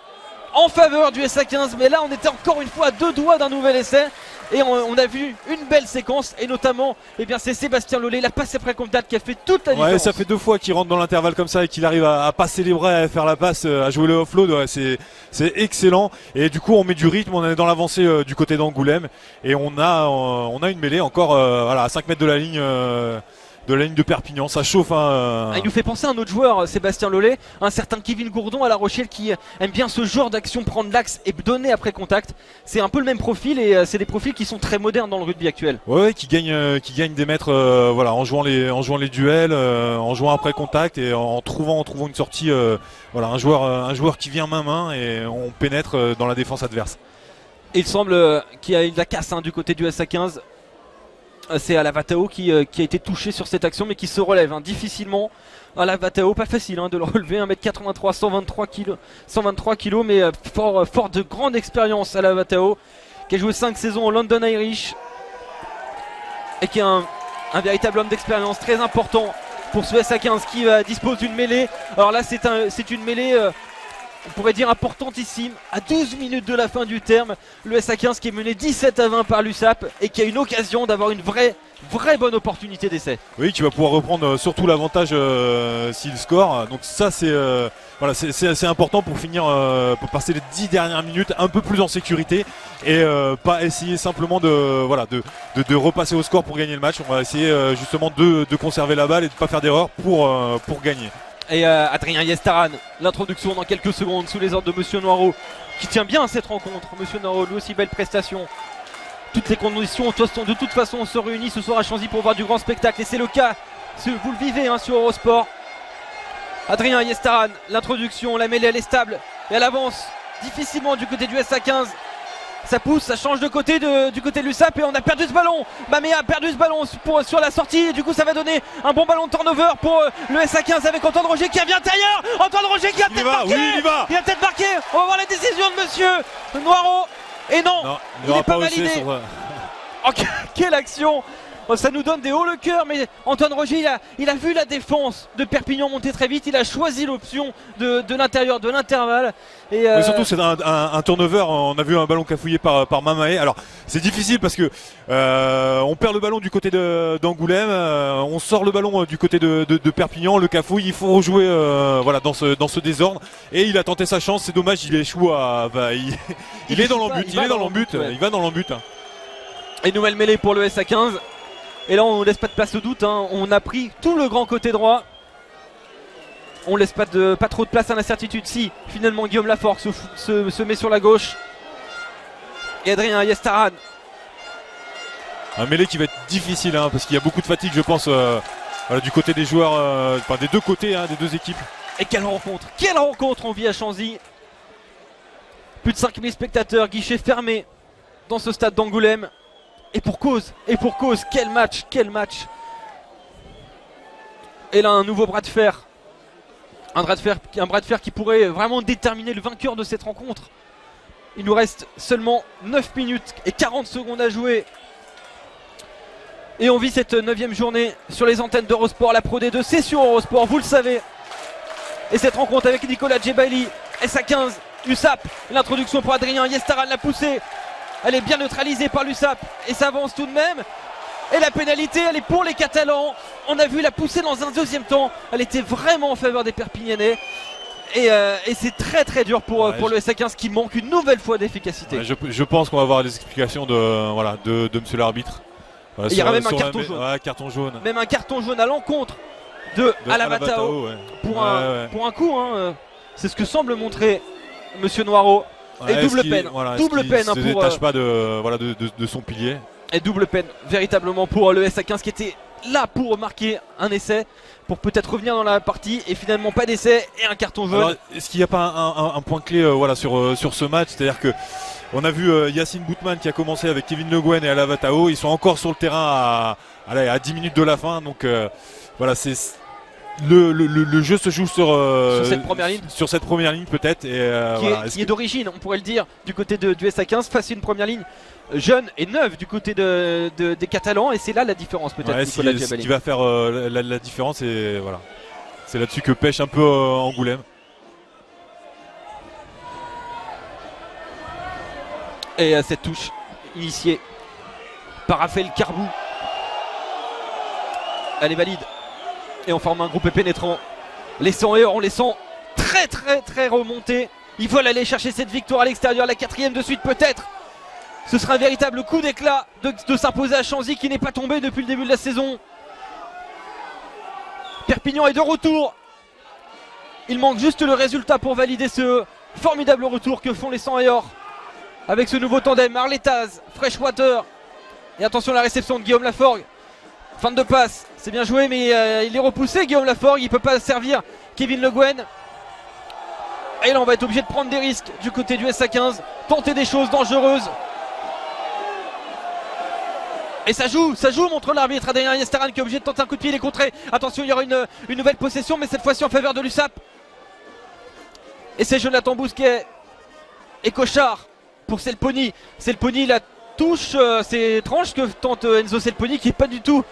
en faveur du SA15. Mais là on était encore une fois à 2 doigts d'un nouvel essai. Et on a vu une belle séquence. Et notamment c'est Sébastien Lollet, la passe après contact qui a fait toute la différence.
Ouais, ça fait 2 fois qu'il rentre dans l'intervalle comme ça et qu'il arrive à passer les bras, à faire la passe, à jouer le offload. Ouais, c'est excellent. Et du coup on met du rythme, on est dans l'avancée du côté d'Angoulême. Et on a une mêlée encore à 5 mètres de la ligne. De la ligne de Perpignan, ça chauffe.
Il nous fait penser à un autre joueur, Sébastien Lollet, un certain Kevin Gourdon à La Rochelle qui aime bien ce genre d'action, prendre l'axe et donner après contact. C'est un peu le même profil et c'est des profils qui sont très modernes dans le rugby actuel.
Ouais, qui gagne des mètres, en jouant les duels, en jouant après contact et en trouvant une sortie, un joueur qui vient main et on pénètre dans la défense adverse.
Et il semble qu'il y a eu de la casse du côté du SA15. C'est Alavatao qui a été touché sur cette action mais qui se relève difficilement. Alavatao, pas facile de le relever, 1m83, 123 kg mais fort de grande expérience. Alavatao qui a joué 5 saisons au London Irish et qui est un véritable homme d'expérience très important pour ce SA15 qui dispose d'une mêlée. Alors là c'est une mêlée on pourrait dire importantissime, à 12 minutes de la fin du terme. Le SA15 qui est mené 17-20 par l'USAP et qui a une occasion d'avoir une vraie bonne opportunité d'essai.
Oui, qui va pouvoir reprendre surtout l'avantage s'il score. Donc ça c'est important pour finir, pour passer les 10 dernières minutes un peu plus en sécurité et pas essayer simplement de repasser au score pour gagner le match. On va essayer justement de conserver la balle et de ne pas faire d'erreur pour gagner.
Et Adrien Yestaran, l'introduction dans quelques secondes sous les ordres de Monsieur Noireau qui tient bien cette rencontre. Monsieur Noireau, lui aussi belle prestation. Toutes les conditions de toute façon on se réunit ce soir à Chanzy pour voir du grand spectacle et c'est le cas, vous le vivez sur Eurosport. Adrien Yestaran, l'introduction, la mêlée elle est stable et elle avance difficilement du côté du SA15. Ça pousse, ça change de côté du côté de l'USAP et on a perdu ce ballon. Mamé a perdu ce ballon sur la sortie et du coup ça va donner un bon ballon de turnover pour le SA15 avec Antoine Roger qui revient intérieur. Antoine Roger qui a peut-être marqué.
Oui, il va.
Il a peut-être marqué. On va voir la décision de Monsieur Noireau. Et non, il n'est pas validé. Oh, quelle action! Ça nous donne des hauts le cœur, mais Antoine Roger il a vu la défense de Perpignan monter très vite, il a choisi l'option de l'intérieur, de l'intervalle.
Mais surtout c'est un turnover, on a vu un ballon cafouillé par Mamae. Alors c'est difficile parce que on perd le ballon du côté d'Angoulême, on sort le ballon du côté de Perpignan, le cafouille, il faut rejouer dans ce désordre. Et il a tenté sa chance, c'est dommage, il échoue il est dans l'embut, il va dans l'embut.
Et nouvelle mêlée pour le SA15. Et là on ne laisse pas de place au doute, on a pris tout le grand côté droit. On laisse pas trop de place à l'incertitude. Si finalement Guillaume Lafort se met sur la gauche. Et Adrien Yestaran.
Un mêlée qui va être difficile parce qu'il y a beaucoup de fatigue je pense du côté des joueurs, des deux côtés des deux équipes.
Et quelle rencontre on vit à Chanzy. Plus de 5000 spectateurs, guichet fermé dans ce stade d'Angoulême. Et pour cause, quel match. Et là un nouveau bras de fer. Un bras de fer qui pourrait vraiment déterminer le vainqueur de cette rencontre. Il nous reste seulement 9 minutes et 40 secondes à jouer. Et on vit cette 9e journée sur les antennes d'Eurosport. La Pro D2 c'est sur Eurosport, vous le savez. Et cette rencontre avec Nicolas Djebaili, SA15, USAP. L'introduction pour Adrien Yestaran, la poussée. Elle est bien neutralisée par l'USAP et ça avance tout de même. Et la pénalité elle est pour les Catalans. On a vu la poussée dans un deuxième temps. Elle était vraiment en faveur des Perpignanais. Et c'est très dur pour le SA15 qui manque une nouvelle fois d'efficacité.
Ouais, je pense qu'on va avoir les explications de monsieur l'arbitre.
Il y aura même un carton jaune.
Ouais, carton jaune.
Même un carton jaune à l'encontre de Alavatao pour un coup. C'est ce que semble montrer Monsieur Noireau. Et
Ouais,
double peine. Double peine
ne se
pour.
détache pas de son pilier.
Et double peine, véritablement, pour le SA15 qui était là pour marquer un essai, pour peut-être revenir dans la partie, et finalement pas d'essai et un carton jaune.
Alors, est-ce qu'il n'y a pas un point clé sur ce match? C'est-à-dire que on a vu Yacine Boutman qui a commencé avec Kevin Le Guen et Alavatao. Ils sont encore sur le terrain à 10 minutes de la fin. Donc voilà, c'est le jeu se joue sur cette première ligne peut-être.
Qui est d'origine, on pourrait le dire, du côté du SA15 face à une première ligne jeune et neuve du côté des Catalans. Et c'est là la différence peut-être.
Ouais, ce qui va faire la différence. Et voilà, c'est là-dessus que pêche un peu Angoulême.
Et cette touche initiée par Raphaël Carbou, elle est valide. Et on forme un groupe pénétrant. Les 100 et on les sent très remontés. Ils veulent aller chercher cette victoire à l'extérieur, la 4e de suite peut-être. Ce sera un véritable coup d'éclat de s'imposer à Chanzy qui n'est pas tombé depuis le début de la saison. Perpignan est de retour. Il manque juste le résultat pour valider ce formidable retour que font les 100 et or. Avec ce nouveau tandem, Arletaz, Freshwater. Et attention à la réception de Guillaume Laforgue. Fin de passe, c'est bien joué mais il est repoussé Guillaume Laforgue, il ne peut pas servir Kevin Le Guen. Et là on va être obligé de prendre des risques du côté du SA15, tenter des choses dangereuses. Et ça joue, montre l'arbitre Adrien Yestaran qui est obligé de tenter un coup de pied, il est contré. Attention, il y aura une nouvelle possession mais cette fois-ci en faveur de l'USAP. Et c'est Jonathan Bousquet et Cochard pour Selponi. Selponi la touche, c'est étrange que tente Enzo Selponi qui n'est pas du tout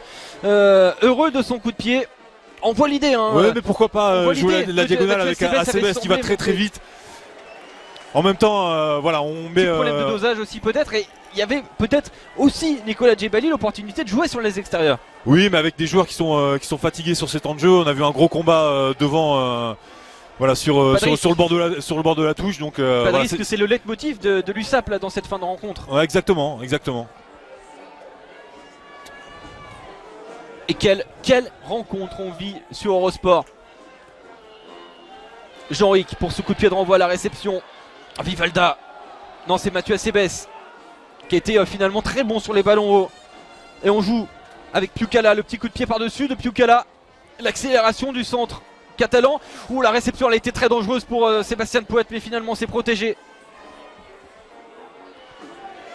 heureux de son coup de pied. On voit l'idée. Hein,
ouais, mais pourquoi pas jouer la diagonale avec ACBS qui va très vite. En même temps, voilà, on met.
Problème de dosage aussi peut-être. Et il y avait peut-être aussi Nicolas Djebali l'opportunité de jouer sur les extérieurs.
Oui, mais avec des joueurs qui sont fatigués sur ces temps de jeu. On a vu un gros combat devant. Voilà, sur le bord de la touche. Donc,
pas de
voilà,
risque, c'est le leitmotiv de l'USAP là dans cette fin de rencontre.
Ouais, exactement.
Et quelle rencontre on vit sur Eurosport. Jean-Ric pour ce coup de pied de renvoi à la réception. Vivalda. Non, c'est Mathieu Acebes qui a été finalement très bon sur les ballons hauts. Et on joue avec Piukala, le petit coup de pied par-dessus de Piukala. L'accélération du centre catalan. Où la réception elle a été très dangereuse pour Sébastien Poët, mais finalement c'est protégé.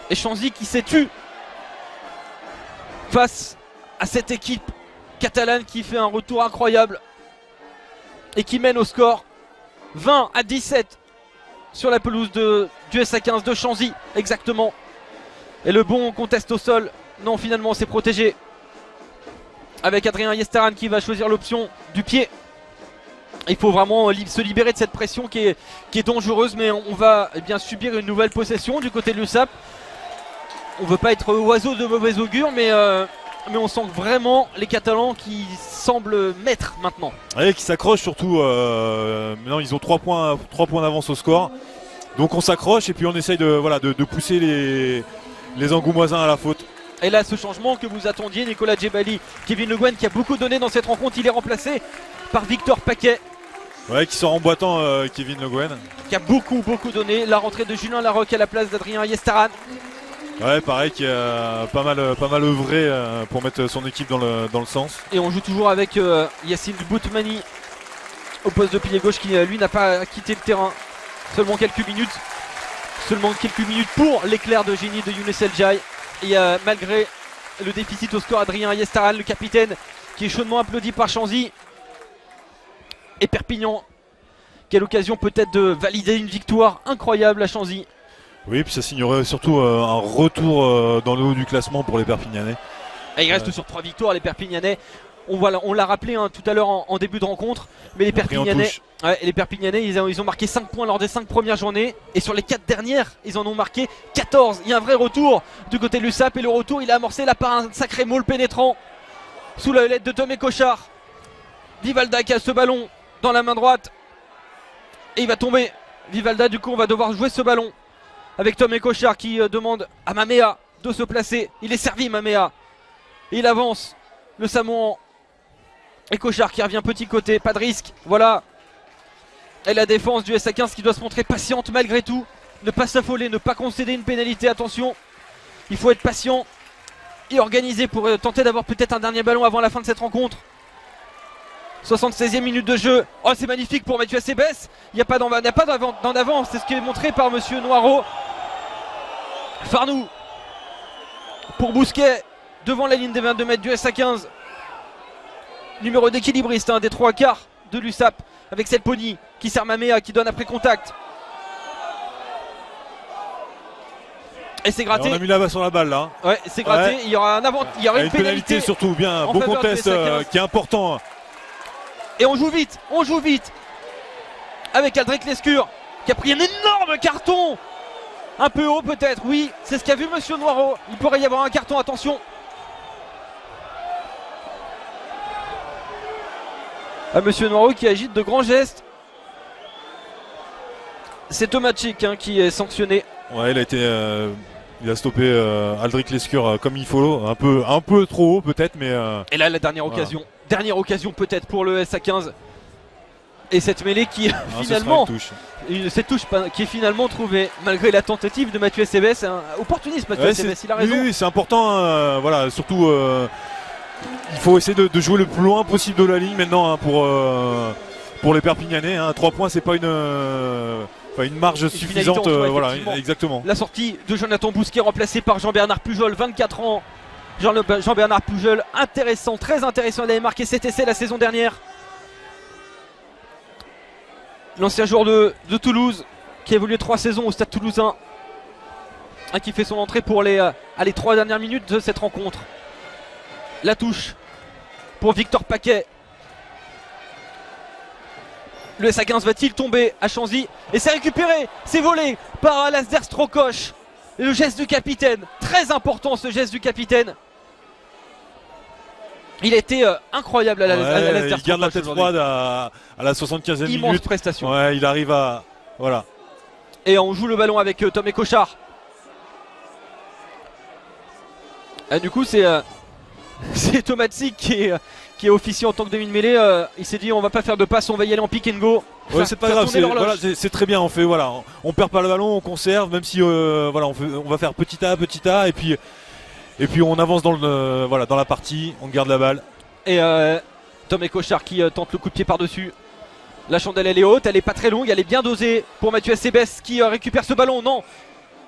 Et Chanzy qui s'est tu face à cette équipe catalane qui fait un retour incroyable et qui mène au score 20-17 sur la pelouse du SA15 de Chanzy exactement. Et le bon conteste au sol. Non, finalement c'est protégé avec Adrien Yestaran qui va choisir l'option du pied. Il faut vraiment se libérer de cette pression qui est dangereuse, mais on va bien subir une nouvelle possession du côté de l'USAP. On veut pas être oiseau de mauvais augure, mais on sent vraiment les Catalans qui semblent mettre maintenant.
Et qui s'accrochent surtout. Maintenant ils ont 3 points d'avance au score. Donc on s'accroche et puis on essaye de pousser les Angoumoisins à la faute.
Et là ce changement que vous attendiez, Nicolas Djebali, Kevin Le Guen qui a beaucoup donné dans cette rencontre, il est remplacé par Victor Paquet.
Ouais, qui sort en boitant Kevin Le Guen.
Qui a beaucoup donné. La rentrée de Julien Larocque à la place d'Adrien Yestaran.
Ouais, pareil, qui a pas mal œuvré pour mettre son équipe dans le sens.
Et on joue toujours avec Yacine Boutmani au poste de pilier gauche qui lui n'a pas quitté le terrain. Seulement quelques minutes pour l'éclair de génie de Younes El Jai. Et malgré le déficit au score, Adrien Yestaran, le capitaine, qui est chaudement applaudi par Chanzy. Et Perpignan qui a l'occasion peut-être de valider une victoire incroyable à Chanzy.
Oui, puis ça signerait surtout un retour dans le haut du classement pour les Perpignanais.
Et il reste sur 3 victoires les Perpignanais. On l'a rappelé tout à l'heure en début de rencontre, mais les Perpignanais, ils ont marqué 5 points lors des 5 premières journées. Et sur les 4 dernières, ils en ont marqué 14. Il y a un vrai retour du côté de l'USAP. Et le retour, il est amorcé là par un sacré maul pénétrant sous la houlette de Tomé Cochard. Vivalda qui a ce ballon dans la main droite. Et il va tomber. Vivalda, du coup, on va devoir jouer ce ballon avec Tomé Cochard qui demande à Mamea de se placer. Il est servi, Mamea. Et il avance. Le Samoan. Et Cochard qui revient petit côté. Pas de risque. Voilà. Et la défense du SA15 qui doit se montrer patiente malgré tout. ne pas s'affoler, ne pas concéder une pénalité. Attention, il faut être patient et organisé pour tenter d'avoir peut-être un dernier ballon avant la fin de cette rencontre. 76e minute de jeu. Oh, c'est magnifique pour Mathieu Acebes. Il n'y a pas d'en avant. C'est ce qui est montré par Monsieur Noiro. Farnou pour Bousquet devant la ligne des 22 mètres du SA15. Numéro d'équilibriste, des 3 quarts de l'USAP avec cette Pony qui sert Mamea qui donne après contact. Et c'est gratté.
Et on a mis la main sur la balle là.
Ouais, c'est gratté.
Ouais.
Il y aura une pénalité
surtout, bien. Beau contest qui est important.
Et on joue vite. Avec Aldric Lescure qui a pris un énorme carton. Un peu haut peut-être, oui. C'est ce qu'a vu Monsieur Noiro. Il pourrait y avoir un carton, attention. Monsieur Noiro qui agite de grands gestes. C'est Tomacic qui est sanctionné.
Ouais, il a stoppé Aldric Lescure comme il faut, un peu trop haut peut-être, mais.
Et là la dernière occasion peut-être pour le SA15. Et cette mêlée qui finalement, cette touche qui est finalement trouvée malgré la tentative de Mathieu Acebes, un opportuniste Mathieu Acebes, il a raison.
Oui, c'est important, voilà, surtout il faut essayer de jouer le plus loin possible de la ligne maintenant pour les Perpignanais. 3 points, c'est pas une marge suffisante, voilà, exactement.
La sortie de Jonathan Bousquet remplacé par Jean-Bernard Pujol, 24 ans. Jean-Bernard Pujol, intéressant, très intéressant. Il avait marqué cet essai la saison dernière. L'ancien joueur de Toulouse qui a évolué 3 saisons au Stade Toulousain, qui fait son entrée pour les 3 dernières minutes de cette rencontre. La touche pour Victor Paquet. Le SA15 va-t-il tomber à Chanzy? Et c'est récupéré, c'est volé par Alasdair Strokosch. Et le geste du capitaine, très important ce geste du capitaine. Il a été incroyable à Alasdair Strokosch.
Il garde la tête froide à la 75e minute.
Immense prestation.
Ouais, il arrive à... Voilà.
Et on joue le ballon avec Tom Cochard. Et du coup c'est Tomacic qui est officier en tant que demi-mêlée. Il s'est dit on va pas faire de passe, on va y aller en pick and go.
Ouais, c'est pas grave, c'est très bien. On perd pas le ballon, on conserve, même si on va faire petit A, et puis on avance dans la partie, on garde la balle.
Et Tom Cochard qui tente le coup de pied par-dessus. La chandelle elle est haute, elle est pas très longue, elle est bien dosée pour Mathieu Acebes qui récupère ce ballon. Non,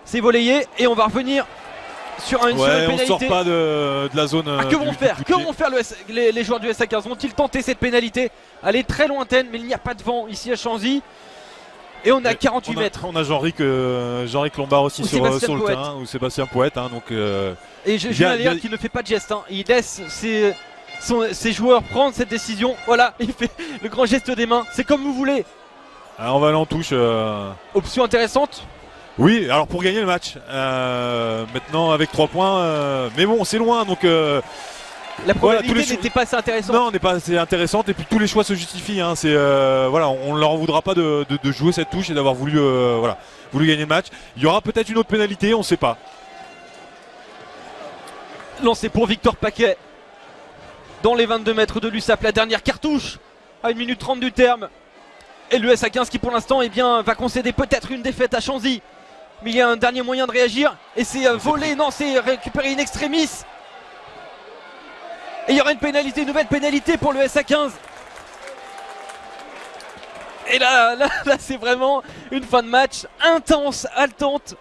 c'est volayé et on va revenir sur une pénalité.
On sort pas de la zone.
Que vont faire les joueurs du SA15? Vont-ils tenter cette pénalité? Elle est très lointaine, mais il n'y a pas de vent ici à Chanzy. Et on est à 48 mètres.
On a Jean-Ric Lombard aussi sur le terrain, ou Sébastien Poète.
Et Julien Léal qui ne fait pas de geste. Il laisse ses joueurs prendre cette décision. Voilà, il fait le grand geste des mains. C'est comme vous voulez.
Alors on va aller en touche.
Option intéressante.
Oui, alors pour gagner le match, maintenant avec 3 points, mais bon c'est loin donc
la probabilité n'était pas assez intéressante.
Non, n'est pas assez intéressante et puis tous les choix se justifient. On ne leur en voudra pas de jouer cette touche et d'avoir voulu gagner le match. Il y aura peut-être une autre pénalité, on ne sait pas.
Lancé pour Victor Paquet dans les 22 mètres de l'USAP, la dernière cartouche à 1 minute 30 du terme. Et le SA15 qui pour l'instant va concéder peut-être une défaite à Chanzy. Mais il y a un dernier moyen de réagir. Et c'est volé, non c'est récupéré in extremis. Et il y aura une nouvelle pénalité pour le SA15. Et là c'est vraiment une fin de match intense, haletante.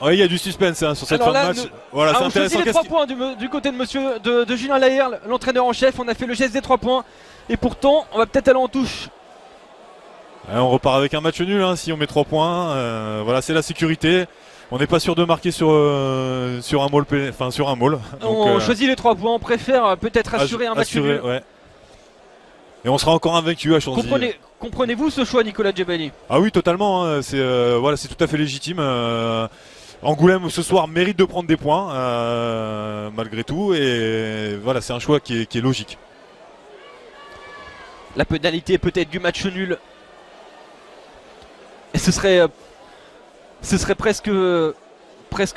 Oui, il y a du suspense sur cette fin de match. Voilà, c'est
on choisit les 3 points du côté de Julien Laherle, l'entraîneur en chef. On a fait le geste des 3 points. Et pourtant, on va peut-être aller en touche.
On repart avec un match nul si on met 3 points. C'est la sécurité. On n'est pas sûr de marquer sur un maul.
On choisit les 3 points. On préfère peut-être assurer un match nul.
Ouais. Et on sera encore invaincu à Chanzy.
Comprenez-vous ce choix, Nicolas Djebali?
Ah oui, totalement. C'est tout à fait légitime. Angoulême ce soir mérite de prendre des points malgré tout. Et voilà, c'est un choix qui est logique.
La pénalité peut-être du match nul. Et ce serait presque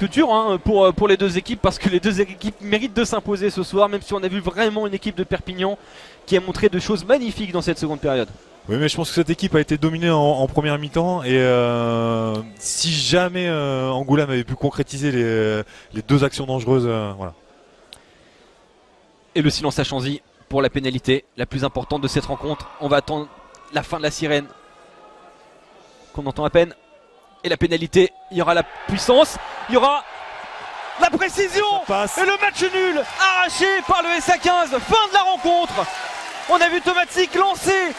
dur pour les deux équipes, parce que les deux équipes méritent de s'imposer ce soir, même si on a vu vraiment une équipe de Perpignan qui a montré de choses magnifiques dans cette seconde période.
Oui, mais je pense que cette équipe a été dominée en première mi-temps et si jamais Angoulême avait pu concrétiser les deux actions dangereuses, voilà.
Et le silence à Chanzy pour la pénalité la plus importante de cette rencontre. On va attendre la fin de la sirène qu'on entend à peine. Et la pénalité, il y aura la puissance, il y aura la précision et le match nul arraché par le SA15. Fin de la rencontre. On a vu Tomatic lancer